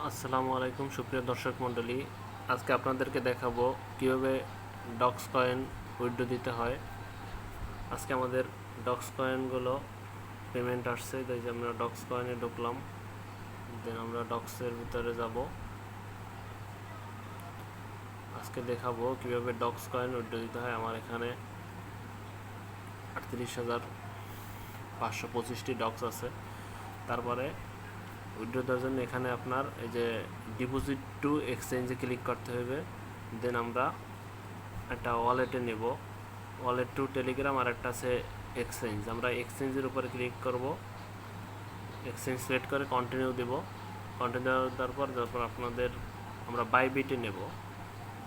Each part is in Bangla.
আসসালামু আলাইকুম সুপ্রিয় দর্শক মণ্ডলী, আজকে আপনাদেরকে দেখাবো কিভাবে ডক্স কয়েন উইথড্র দিতে হয়। আজকে আমাদের ডক্স কয়েনগুলো পেমেন্ট আসছে, তাই যে আমরা ডক্স কয়েনে ঢুকলাম। দেন আমরা ডক্সের ভিতরে যাব। আজকে দেখাবো কিভাবে ডক্স কয়েন উইথড্র দিতে হয়। আমার এখানে 38,525টি ডক্স আছে। তারপরে উইথড্র দেওয়ার জন্য এখানে আপনার এই যে ডিপোজিট টু এক্সচেঞ্জে ক্লিক করতে হবে। দেন আমরা একটা ওয়ালেটে নেব, ওয়ালেট টু টেলিগ্রাম, আর একটা আছে এক্সচেঞ্জ। আমরা এক্সচেঞ্জের উপরে ক্লিক করব, এক্সচেঞ্জ সিলেক্ট করে কন্টিনিউ দেব। কন্টিনিউ দেওয়ার পর আপনাদের আমরা বাইবিটে নেব।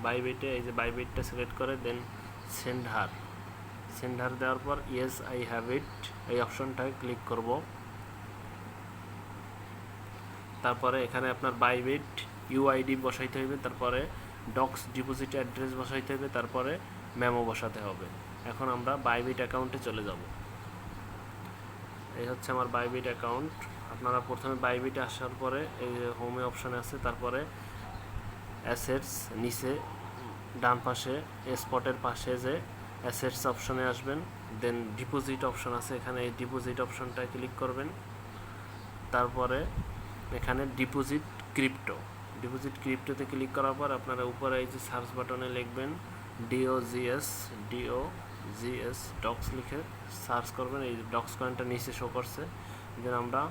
বাইবিটে এই যে বাইবিটটা সিলেক্ট করে দেন সেন্ডার দেওয়ার পর ইয়েস আই হ্যাভ ইট এই অপশনটায় ক্লিক করব। তারপরে এখানে আপনার বাইবিট ইউআইডি বসাইতে হবে, তারপরে ডক্স ডিপোজিট অ্যাড্রেস বসাইতে হবে, তারপরে মেমো বসাতে হবে। এখন আমরা বাইবিট অ্যাকাউন্টে চলে যাব। এই হচ্ছে আমার বাইবিট অ্যাকাউন্ট। আপনারা প্রথমে বাইবিটে আসার পরে এই যে হোমে অপশানে আছে, তারপরে অ্যাসেটস নিচে ডান পাশে স্পটের পাশে যে অ্যাসেটস অপশানে আসবেন। দেন ডিপোজিট অপশান আছে, এখানে এই ডিপোজিট অপশানটায় ক্লিক করবেন। তারপরে এখানে ডিপোজিট ক্রিপ্টোতে ক্লিক করার পর আপনারা উপরে এই যে সার্চ বাটনে লিখবেন ডিওজিএস ডক্স লিখে সার্চ করবেন। এই ডক্স কয়েনটা নিচে শো করছে। দেন আমরা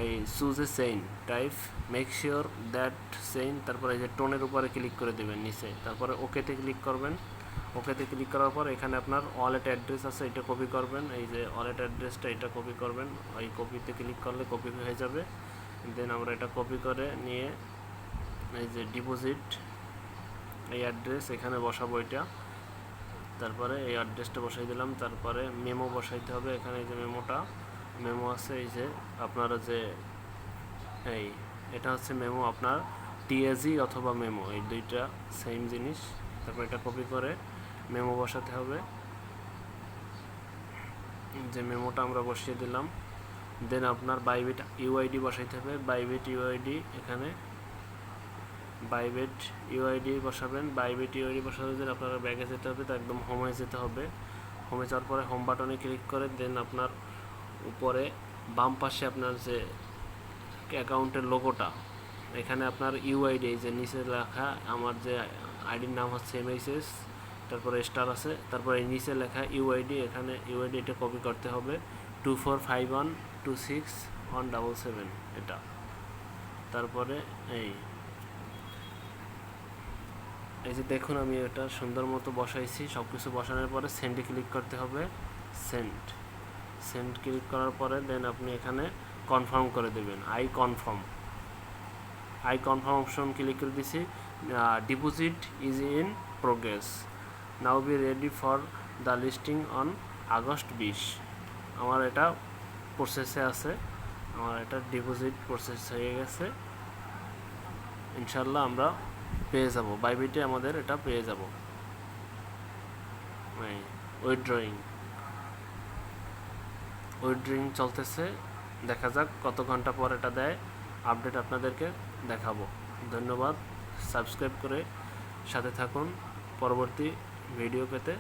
এই choose a chain type, make sure that chain, তারপরে এই যে টোনের উপরে ক্লিক করে দেবেন নিচে, তারপরে ওকেতে ক্লিক করবেন। ওকেতে ক্লিক করার পর এখানে আপনার ওয়ালেট অ্যাড্রেস আছে, এটা কপি করবেন। এই যে ওয়ালেট অ্যাড্রেসটা এটা কপি করবেন, এই কপিতে ক্লিক করলে কপি হয়ে যাবে। দেন আমরা এটা কপি করে নিয়ে এই যে ডিপোজিট এই অ্যাড্রেস এখানে বসাবো এটা। তারপরে এই অ্যাড্রেসটা বসাই দিলাম। তারপরে মেমো বসাইতে হবে। এখানে এই যে মেমো আছে, এই যে আপনারা যে এই এটা হচ্ছে মেমো, আপনার টিএজি অথবা মেমো এই দুইটা সেম জিনিস। তারপর এটা কপি করে মেমো বসাতে হবে। যে মেমোটা আমরা বসিয়ে দিলাম। দেন আপনার বাইবিট ইউআইডি বসাইতে হবে। বাইবিট ইউআইডি এখানে বাইবিট ইউআইডি বসাবেন। বাইবিট ইউআইডি বসাতে দিন আপনারা ব্যাগে যেতে হবে, তো একদম হোমে যেতে হবে। হোমে যাওয়ার পরে হোম বাটনে ক্লিক করে দেন আপনার উপরে বাম পাশে আপনার যে অ্যাকাউন্টের লোগোটা, এখানে আপনার ইউআইডি এই যে নিচে লেখা আমার যে আইডির নাম হচ্ছে এমএইচএস, তারপরে স্টার আছে, তারপরে এই নিচে লেখা ইউআইডি, এখানে ইউআইডি এটা কপি করতে হবে 24512617 এটা। তারপরে এই যে দেখুন আমি এটা সুন্দর মতো বসাইছি। সব কিছু বসানোর পরে সেন্ডে ক্লিক করতে হবে। সেন্ড ক্লিক করার পরে দেন আপনি এখানে কনফার্ম করে দেবেন। আই কনফার্ম অপশন ক্লিক করে দিছি। Deposit is in progress, now be ready for the listing on August 20। আমার এটা প্রসেসে আছে, আমার এটা ডিপোজিট প্রসেস হয়ে গেছে। ইনশাল্লাহ আমরা পেয়ে যাব, বাইবিটে আমাদের এটা পেয়ে যাব। উইথড্রয়িং চলতেছে, দেখা যাক কত ঘন্টা পর এটা দেয়। আপডেট আপনাদেরকে দেখাবো। ধন্যবাদ, সাবস্ক্রাইব করে সাথে থাকুন পরবর্তী ভিডিও পেতে।